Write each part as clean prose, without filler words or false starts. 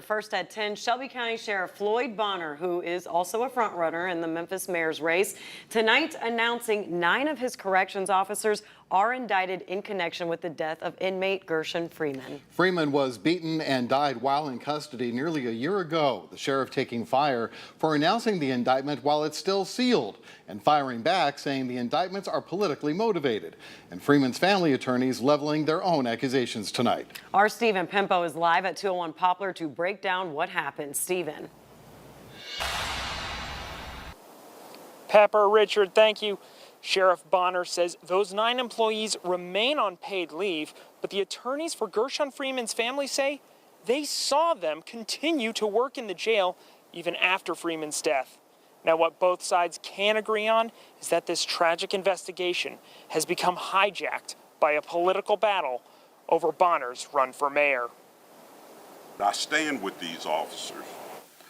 First at 10, Shelby County Sheriff Floyd Bonner, who is also a frontrunner in the Memphis mayor's race, tonight announcing 9 of his corrections officers are indicted in connection with the death of inmate Gershun Freeman. Freeman was beaten and died while in custody nearly a year ago. The sheriff taking fire for announcing the indictment while it's still sealed and firing back, saying the indictments are politically motivated. And Freeman's family attorneys leveling their own accusations tonight. Our Stephen Pimpo is live at 201 Poplar to break down what happened. Stephen. Pepper, Richard, thank you. Sheriff Bonner says those 9 employees remain on paid leave, but the attorneys for Gershun Freeman's family say they saw them continue to work in the jail even after Freeman's death. Now, what both sides can agree on is that this tragic investigation has become hijacked by a political battle over Bonner's run for mayor. I stand with these officers.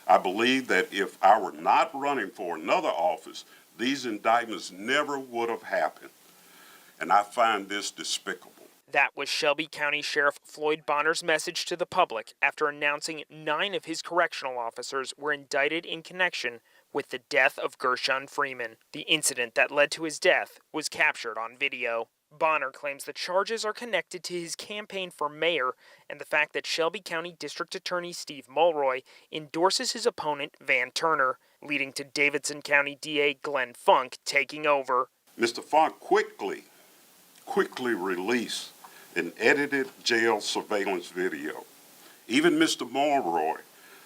I believe that if I were not running for another office, these indictments never would have happened. And I find this despicable. That was Shelby County Sheriff Floyd Bonner's message to the public after announcing 9 of his correctional officers were indicted in connection with the death of Gershun Freeman. The incident that led to his death was captured on video. Bonner claims the charges are connected to his campaign for mayor and the fact that Shelby County District Attorney Steve Mulroy endorses his opponent Van Turner, leading to Davidson County DA Glenn Funk taking over. Mr. Funk quickly released an edited jail surveillance video. Even Mr. Mulroy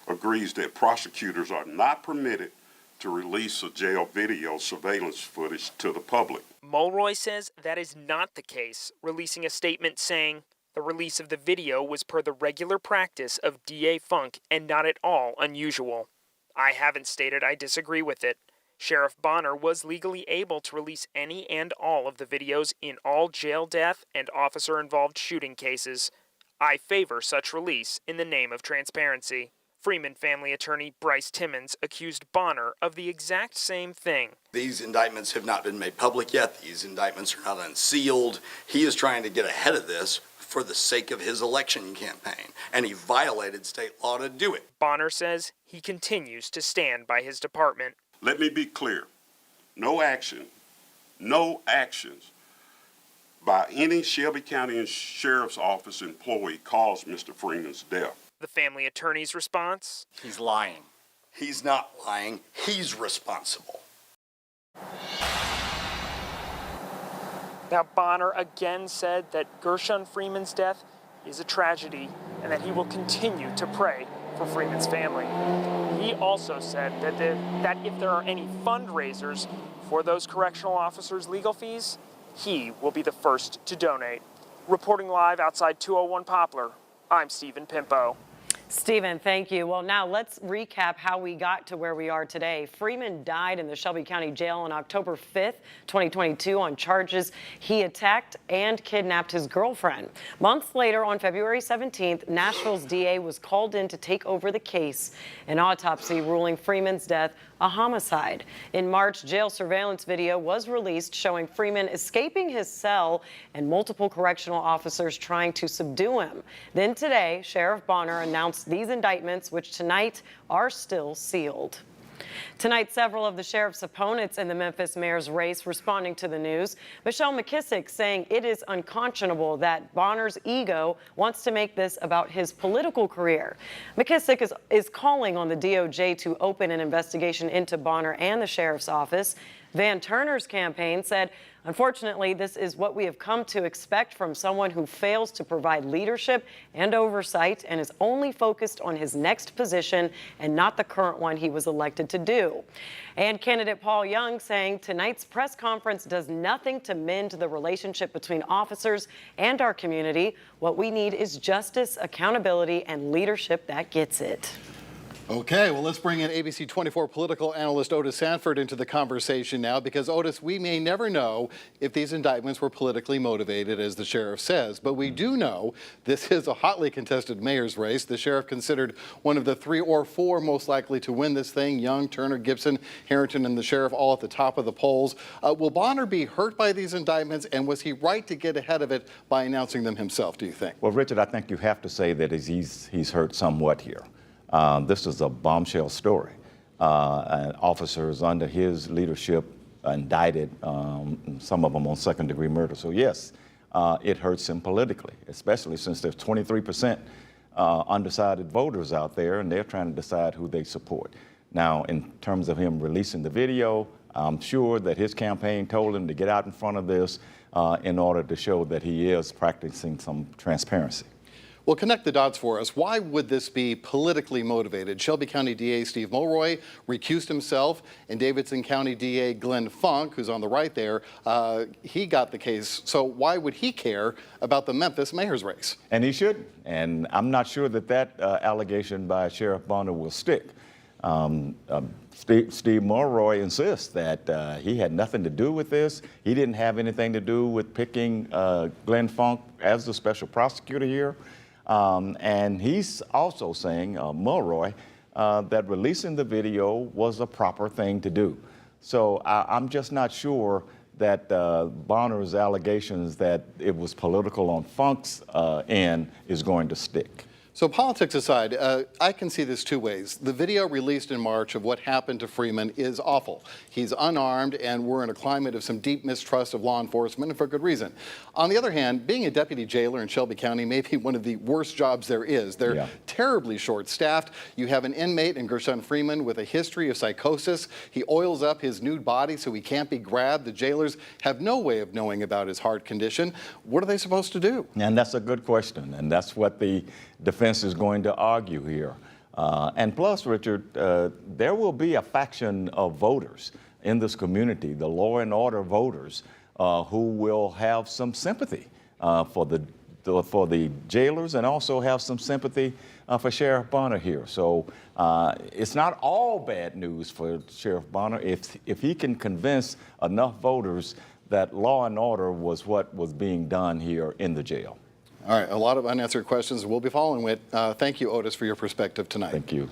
agrees that prosecutors are not permitted to release a jail video surveillance footage to the public. Mulroy says that is not the case, releasing a statement saying the release of the video was per the regular practice of DA Funk and not at all unusual. I haven't stated I disagree with it. Sheriff Bonner was legally able to release any and all of the videos in all jail death and officer-involved shooting cases. I favor such release in the name of transparency. Freeman family attorney Bryce Timmons accused Bonner of the exact same thing. These indictments have not been made public yet. These indictments are not unsealed. He is trying to get ahead of this for the sake of his election campaign, and he violated state law to do it. Bonner says he continues to stand by his department. Let me be clear. No actions by any Shelby County Sheriff's Office employee caused Mr. Freeman's death. The family attorney's response? He's lying. He's not lying. He's responsible. Now, Bonner again said that Gershun Freeman's death is a tragedy and that he will continue to pray for Freeman's family. He also said that if there are any fundraisers for those correctional officers' legal fees, he will be the first to donate. Reporting live outside 201 Poplar, I'm Stephen Pimpo. Stephen, thank you. Well, now let's recap how we got to where we are today. Freeman died in the Shelby County Jail on October 5th, 2022 on charges he attacked and kidnapped his girlfriend. Months later, on February 17th, Nashville's DA was called in to take over the case, an autopsy ruling Freeman's death a homicide. In March, jail surveillance video was released showing Freeman escaping his cell and multiple correctional officers trying to subdue him. Then today, Sheriff Bonner announced these indictments, which tonight are still sealed. Tonight, several of the sheriff's opponents in the Memphis mayor's race responding to the news. Michelle McKissick saying it is unconscionable that Bonner's ego wants to make this about his political career. McKissick is calling on the DOJ to open an investigation into Bonner and the sheriff's office. Van Turner's campaign said, unfortunately, this is what we have come to expect from someone who fails to provide leadership and oversight and is only focused on his next position and not the current one he was elected to do. And candidate Paul Young saying tonight's press conference does nothing to mend the relationship between officers and our community. What we need is justice, accountability, and leadership that gets it. Okay, well, let's bring in ABC 24 political analyst Otis Sanford into the conversation now, because, Otis, we may never know if these indictments were politically motivated, as the sheriff says, but we do know this is a hotly contested mayor's race. The sheriff considered one of the 3 or 4 most likely to win this thing: Young, Turner, Gibson, Harrington, and the sheriff all at the top of the polls. Will Bonner be hurt by these indictments, and was he right to get ahead of it by announcing them himself, do you think? Well, Richard, I think you have to say that he's hurt somewhat here. This is a bombshell story. And officers under his leadership indicted, some of them on second-degree murder. So yes, it hurts him politically, especially since there's 23% undecided voters out there, and they're trying to decide who they support. Now, in terms of him releasing the video, I'm sure that his campaign told him to get out in front of this in order to show that he is practicing some transparency. Well, connect the dots for us. Why would this be politically motivated? Shelby County DA Steve Mulroy recused himself, and Davidson County DA Glenn Funk, who's on the right there, he got the case. So why would he care about the Memphis mayor's race? And he shouldn't. And I'm not sure that that allegation by Sheriff Bonner will stick. Steve Mulroy insists that he had nothing to do with this. He didn't have anything to do with picking Glenn Funk as the special prosecutor here. And he's also saying, Mulroy, that releasing the video was a proper thing to do. So I'm just not sure that Bonner's allegations that it was political on Funk's end is going to stick. So politics aside, I can see this two ways. The video released in March of what happened to Freeman is awful. He's unarmed, and we're in a climate of some deep mistrust of law enforcement, and for good reason. On the other hand, being a deputy jailer in Shelby County may be one of the worst jobs there is. They're terribly short-staffed. You have an inmate in Gershun Freeman with a history of psychosis. He oils up his nude body so he can't be grabbed. The jailers have no way of knowing about his heart condition. What are they supposed to do? And that's a good question, and that's what the defense is going to argue here. And plus, Richard, there will be a faction of voters in this community, the law and order voters, who will have some sympathy for the jailers and also have some sympathy for Sheriff Bonner here. So it's not all bad news for Sheriff Bonner if he can convince enough voters that law and order was what was being done here in the jail. All right, a lot of unanswered questions we'll be following with. Thank you, Otis, for your perspective tonight. Thank you.